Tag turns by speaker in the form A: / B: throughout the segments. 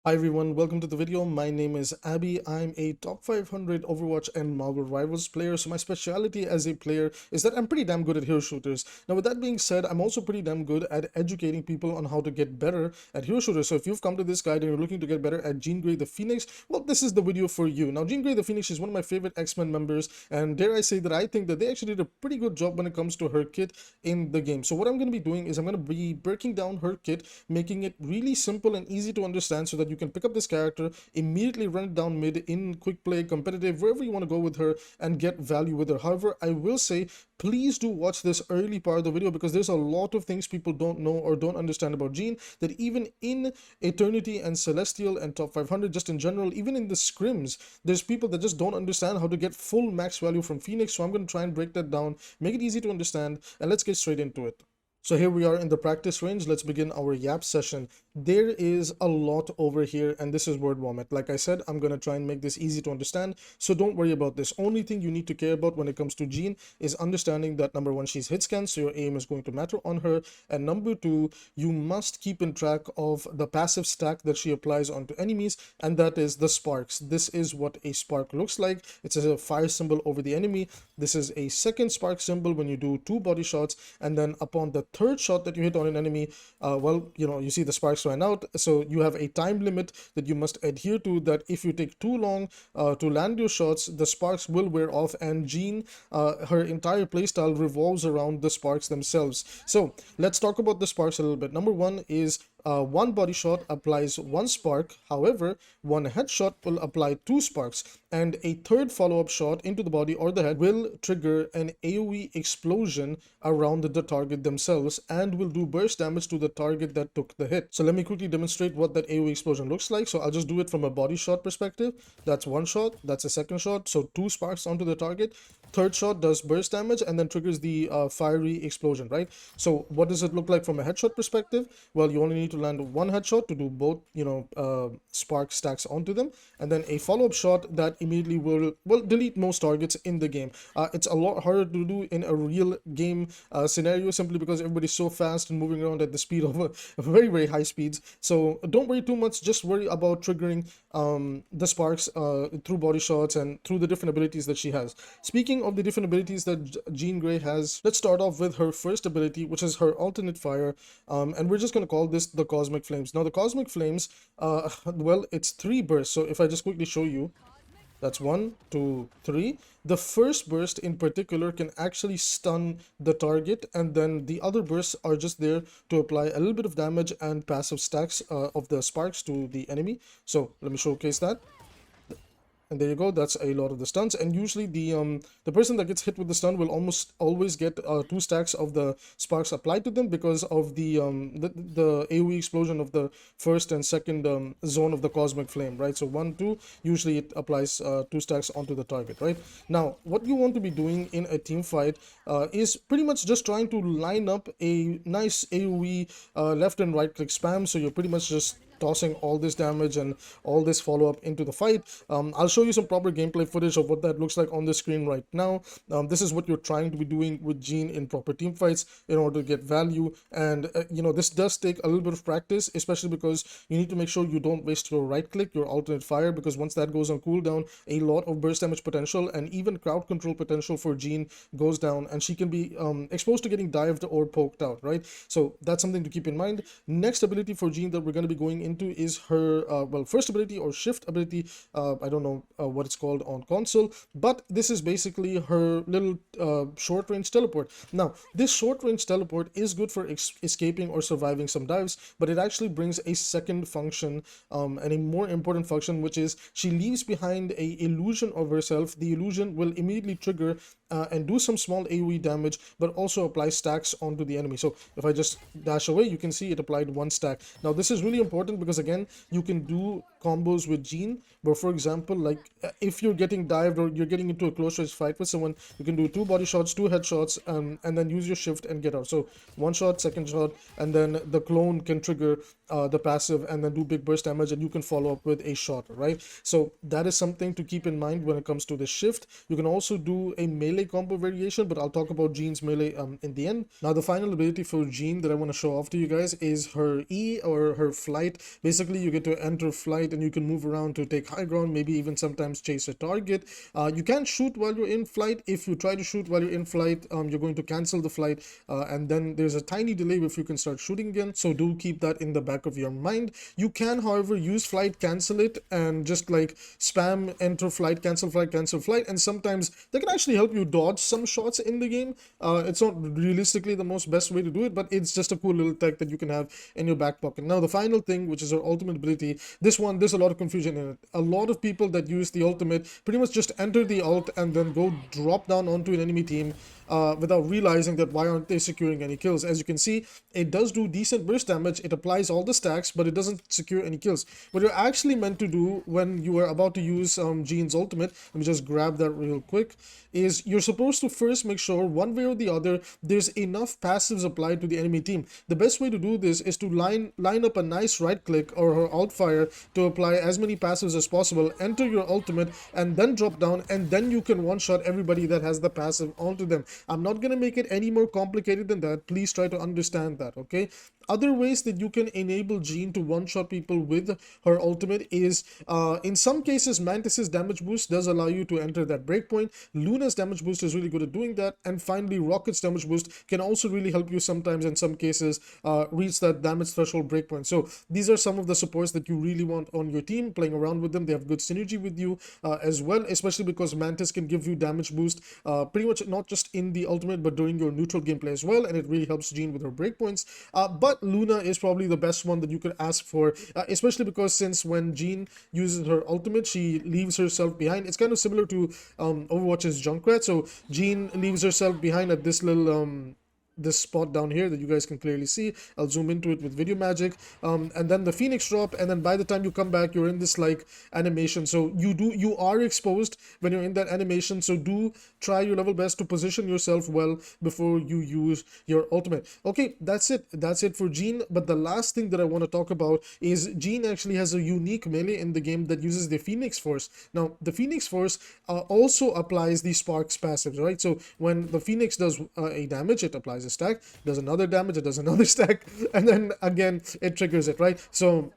A: Hi everyone, welcome to the video. My name is Abby. I'm a top 500 Overwatch and Marvel Rivals player. So my specialty as a player is that I'm pretty damn good at hero shooters. Now with that being said, I'm also pretty damn good at educating people on how to get better at hero shooters. So if you've come to this guide and you're looking to get better at Jean Grey the Phoenix, well, this is the video for you. Now Jean Grey the Phoenix is one of my favorite X-Men members, and dare I say that I think that they actually did a pretty good job when it comes to her kit in the game. So what I'm going to be doing is I'm going to be breaking down her kit, making it really simple and easy to understand so that you can pick up this character, immediately run it down mid in quick play, competitive, wherever you want to go with her and get value with her. However, I will say, please do watch this early part of the video because there's a lot of things people don't know or don't understand about Jean, that even in Eternity and Celestial and top 500, just in general, even in the scrims, there's people that just don't understand how to get full max value from Phoenix. So I'm going to try and break that down, make it easy to understand, and let's get straight into it. So here we are in the practice range. Let's begin our YAP session. There is a lot over here, and this is word vomit. Like I said, I'm going to try and make this easy to understand, so don't worry about this. Only thing you need to care about when it comes to Jean is understanding that number one, she's hit scan, so your aim is going to matter on her, and number two, you must keep in track of the passive stack that she applies onto enemies, and that is the sparks. This is what a spark looks like. It's a fire symbol over the enemy. This is a second spark symbol when you do 2 body shots, and then upon the third shot that you hit on an enemy, you see the sparks ran out. So you have a time limit that you must adhere to, that if you take too long to land your shots, the sparks will wear off. And Jean, her entire playstyle revolves around the sparks themselves. So let's talk about the sparks a little bit. Number one is one body shot applies 1 spark. However, one headshot will apply 2 sparks, and a third follow-up shot into the body or the head will trigger an AoE explosion around the target themselves and will do burst damage to the target that took the hit. So let me quickly demonstrate what that AoE explosion looks like. So I'll just do it from a body shot perspective. That's 1 shot, that's a second shot, so 2 sparks onto the target. Third shot does burst damage and then triggers the fiery explosion, right? So what does it look like from a headshot perspective? Well, you only need to land 1 headshot to do both, spark stacks onto them, and then a follow-up shot that immediately will delete most targets in the game. It's a lot harder to do in a real game scenario, simply because everybody's so fast and moving around at the speed of very, very high speeds. So don't worry too much, just worry about triggering the sparks through body shots and through the different abilities that she has. Speaking of the different abilities that Jean Grey has, let's start off with her first ability, which is her alternate fire, and we're just going to call this the Cosmic Flames. Now the Cosmic Flames, well, it's 3 bursts. So if I just quickly show you, that's 1, 2, 3. The first burst in particular can actually stun the target, and then the other bursts are just there to apply a little bit of damage and passive stacks of the sparks to the enemy. So let me showcase that. And there you go, that's a lot of the stuns. And usually the person that gets hit with the stun will almost always get 2 stacks of the sparks applied to them because of the AoE explosion of the first and second zone of the Cosmic Flame, right? So 1, 2, usually it applies 2 stacks onto the target, right? Now, what you want to be doing in a team fight is pretty much just trying to line up a nice AoE left and right click spam. So you're pretty much just tossing all this damage and all this follow-up into the fight. I'll show you some proper gameplay footage of what that looks like on the screen right now. This is what you're trying to be doing with Jean in proper team fights in order to get value. And this does take a little bit of practice, especially because you need to make sure you don't waste your right click, your alternate fire, because once that goes on cooldown, a lot of burst damage potential and even crowd control potential for Jean goes down, and she can be exposed to getting dived or poked out, right? So that's something to keep in mind. Next ability for Jean that we're going to be going into is her first ability or shift ability. I don't know what it's called on console, but this is basically her little short range teleport. Now this short range teleport is good for escaping or surviving some dives, but it actually brings a second function and a more important function, which is she leaves behind a illusion of herself. The illusion will immediately trigger and do some small AoE damage, but also apply stacks onto the enemy. So if I just dash away, you can see it applied 1 stack. Now this is really important because again, you can do combos with Jean, where for example, like if you're getting dived or you're getting into a close range fight with someone, you can do 2 body shots, 2 headshots, and then use your shift and get out. So 1 shot, second shot, and then the clone can trigger the passive and then do big burst damage, and you can follow up with a shot, right? So that is something to keep in mind when it comes to the shift. You can also do a melee combo variation, but I'll talk about Jean's melee in the end. Now the final ability for Jean that I want to show off to you guys is her E, or her flight. Basically you get to enter flight and you can move around to take high ground, maybe even sometimes chase a target. You can't shoot while you're in flight. If you try to shoot while you're in flight, you're going to cancel the flight, and then there's a tiny delay before you can start shooting again, so do keep that in the back of your mind. You can, however, use flight, cancel it, and just like spam enter flight, cancel flight, and sometimes that can actually help you dodge some shots in the game. It's not realistically the most best way to do it, but it's just a cool little tech that you can have in your back pocket. Now the final thing, which is her ultimate ability, this one, there's a lot of confusion in it. A lot of people that use the ultimate pretty much just enter the ult and then go drop down onto an enemy team without realizing that why aren't they securing any kills. As you can see, it does do decent burst damage, it applies all the stacks, but it doesn't secure any kills. What you're actually meant to do when you are about to use Jean's ultimate, let me just grab that real quick, is you're supposed to first make sure one way or the other there's enough passives applied to the enemy team. The best way to do this is to line up a nice right click or her alt fire to apply as many passives as possible, enter your ultimate, and then drop down, and then you can one shot everybody that has the passive onto them. I'm not gonna make it any more complicated than that. Please try to understand that, okay? Other ways that you can enable Jean to one-shot people with her ultimate is, in some cases, Mantis's damage boost does allow you to enter that breakpoint. Luna's damage boost is really good at doing that. And finally, Rocket's damage boost can also really help you sometimes, in some cases, reach that damage threshold breakpoint. So these are some of the supports that you really want on your team, playing around with them. They have good synergy with you as well, especially because Mantis can give you damage boost pretty much not just in the ultimate, but during your neutral gameplay as well. And it really helps Jean with her breakpoints. But Luna is probably the best one that you could ask for, especially because since when Jean uses her ultimate, she leaves herself behind. It's kind of similar to Overwatch's Junkrat. So Jean leaves herself behind at this little this spot down here that you guys can clearly see. I'll zoom into it with video magic, and then the Phoenix drop, and then by the time you come back, you're in this like animation. So you are exposed when you're in that animation, so do try your level best to position yourself well before you use your ultimate. Okay, that's it for Jean. But the last thing that I want to talk about is Jean actually has a unique melee in the game that uses the Phoenix Force. Now the Phoenix Force also applies the Sparks passives, right? So when the Phoenix does a damage, it applies a stack, does another damage, it does another stack, and then again it triggers it, right? So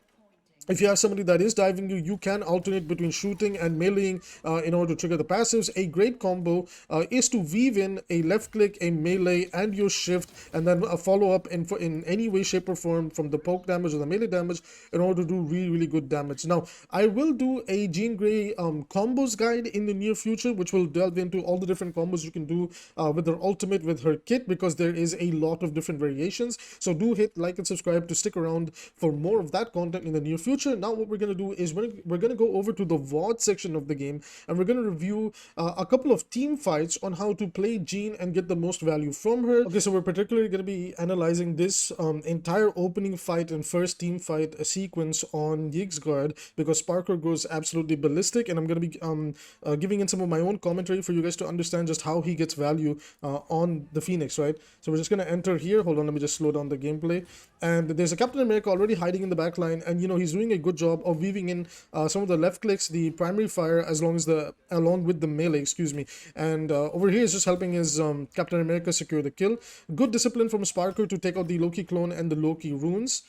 A: if you have somebody that is diving you, you can alternate between shooting and meleeing in order to trigger the passives. A great combo is to weave in a left click, a melee, and your shift, and then a follow-up in any way, shape, or form from the poke damage or the melee damage in order to do really, really good damage. Now, I will do a Jean Grey combos guide in the near future, which will delve into all the different combos you can do with her ultimate, with her kit, because there is a lot of different variations. So do hit like and subscribe to stick around for more of that content in the near future. Now what we're going to do is we're going to go over to the VOD section of the game, and we're going to review a couple of team fights on how to play Jean and get the most value from her. Okay, so we're particularly going to be analyzing this entire opening fight and first team fight sequence on Yixguard, because SPARKR goes absolutely ballistic, and I'm going to be giving in some of my own commentary for you guys to understand just how he gets value on the Phoenix, right? So we're just going to enter here. Hold on, let me just slow down the gameplay. And there's a Captain America already hiding in the back line, and you know, he's doing a good job of weaving in some of the left clicks, the primary fire, along with the melee, excuse me. And over here is just helping his Captain America secure the kill. Good discipline from SPARKR to take out the Loki clone and the Loki runes.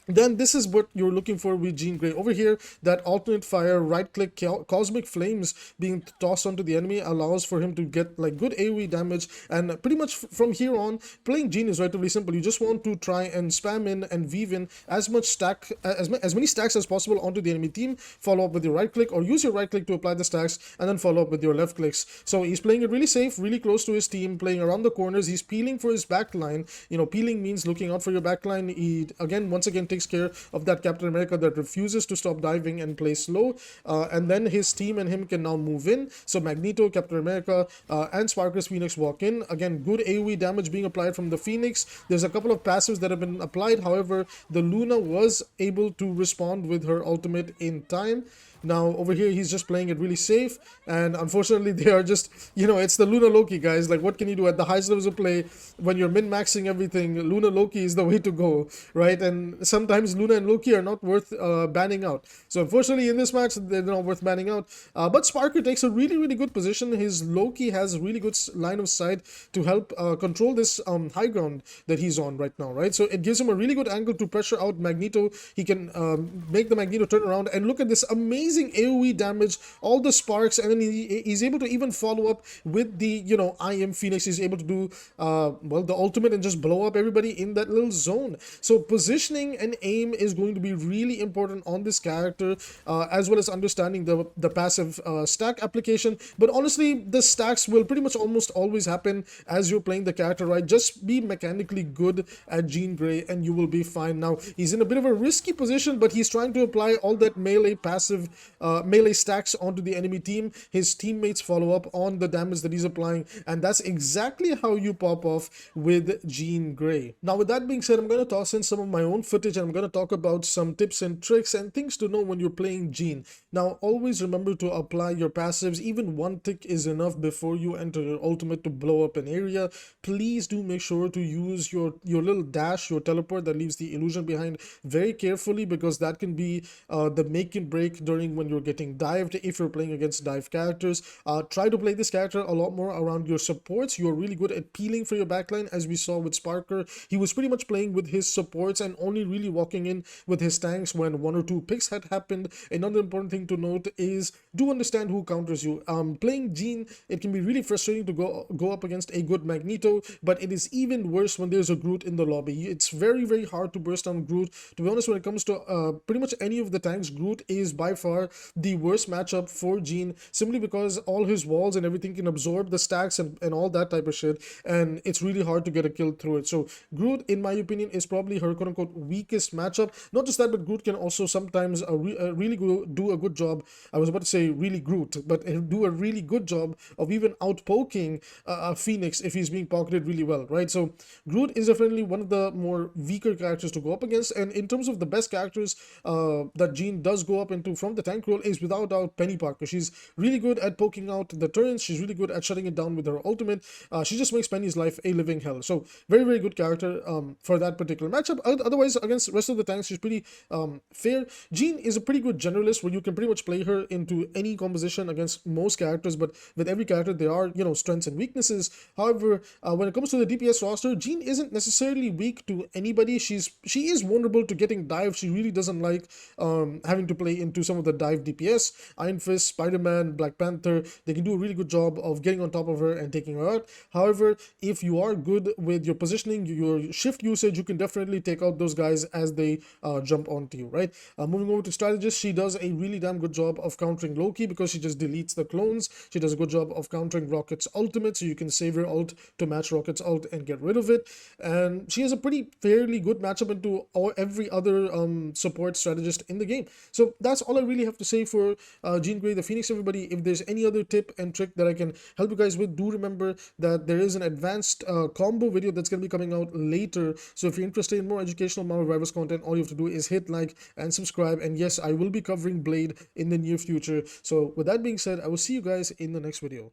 A: Then this is what you're looking for with Jean Grey. Over here, that alternate fire, right click, cosmic flames being tossed onto the enemy allows for him to get like good AoE damage. And pretty much from here on, playing Jean is relatively simple. You just want to try and spam in and weave in as much stack, as many stacks as possible onto the enemy team. Follow up with your right click, or use your right click to apply the stacks, and then follow up with your left clicks. So he's playing it really safe, really close to his team, playing around the corners. He's peeling for his back line. You know, peeling means looking out for your back line. He once again takes care of that Captain America that refuses to stop diving and play slow, and then his team and him can now move in. So Magneto, Captain America, and SPARKR's Phoenix walk in. Again, good AoE damage being applied from the Phoenix. There's a couple of passives that have been applied. However, the Luna was able to respond with her ultimate in time. Now over here he's just playing it really safe, and unfortunately they are just, you know, it's the Luna Loki, guys. Like, what can you do at the highest levels of play when you're min-maxing everything? Luna Loki is the way to go, right? And sometimes Luna and Loki are not worth banning out. So unfortunately in this match they're not worth banning out. But SPARKR takes a really good position. His Loki has really good line of sight to help control this high ground that he's on right now, right? So it gives him a really good angle to pressure out Magneto. He can make the Magneto turn around, and look at this amazing AoE damage, all the sparks, and then he's able to even follow up with the, you know, I am Phoenix. He's able to do well, the ultimate, and just blow up everybody in that little zone. So positioning and aim is going to be really important on this character, as well as understanding the passive stack application. But honestly, the stacks will pretty much almost always happen as you're playing the character, right? Just be mechanically good at Jean Grey and you will be fine. Now he's in a bit of a risky position, but he's trying to apply all that melee passive melee stacks onto the enemy team. His teammates follow up on the damage that he's applying, and that's exactly how you pop off with Jean Grey. Now with that being said, I'm going to toss in some of my own footage, and I'm going to talk about some tips and tricks and things to know when you're playing Jean. Now always remember to apply your passives. Even one tick is enough before you enter your ultimate to blow up an area. Please do make sure to use your little dash, your teleport that leaves the illusion behind, very carefully, because that can be the make and break during when you're getting dived. If you're playing against dive characters, try to play this character a lot more around your supports. You're really good at peeling for your backline, as we saw with SPARKR. He was pretty much playing with his supports and only really walking in with his tanks when 1 or 2 picks had happened. Another important thing to note is do understand who counters you. Playing Jean, it can be really frustrating to go up against a good Magneto, but it is even worse when there's a Groot in the lobby. It's very hard to burst down Groot. To be honest, when it comes to pretty much any of the tanks, Groot is by far the worst matchup for Jean, simply because all his walls and everything can absorb the stacks and all that type of shit, and it's really hard to get a kill through it. So Groot, in my opinion, is probably her quote-unquote weakest matchup. Not just that, but Groot can also sometimes really do a good job. I was about to say really Groot, but do a really good job of even outpoking Phoenix if he's being pocketed really well, right? So Groot is definitely one of the more weaker characters to go up against, and in terms of the best characters that Jean does go up into from the tank role is without doubt Penny Parker. She's really good at poking out the turrets. She's really good at shutting it down with her ultimate. She just makes Penny's life a living hell. So very good character for that particular matchup. Otherwise, against the rest of the tanks, she's pretty fair. Jean is a pretty good generalist where you can pretty much play her into any composition against most characters, but with every character there are, you know, strengths and weaknesses. However, when it comes to the DPS roster, Jean isn't necessarily weak to anybody. She is vulnerable to getting dived. She really doesn't like having to play into some of the dive DPS. Iron Fist, Spider-Man, Black Panther, they can do a really good job of getting on top of her and taking her out. However, if you are good with your positioning, your shift usage, you can definitely take out those guys as they jump onto you, right? Moving over to strategist, she does a really damn good job of countering Loki because she just deletes the clones. She does a good job of countering Rocket's ultimate, so you can save your ult to match Rocket's ult and get rid of it. And she has a pretty fairly good matchup into every other support strategist in the game. So that's all I really have to say for Jean Grey the Phoenix, everybody. If there's any other tip and trick that I can help you guys with, do remember that there is an advanced combo video that's going to be coming out later. So if you're interested in more educational Marvel Rivals content, all you have to do is hit like and subscribe. And yes, I will be covering Blade in the near future. So with that being said, I will see you guys in the next video.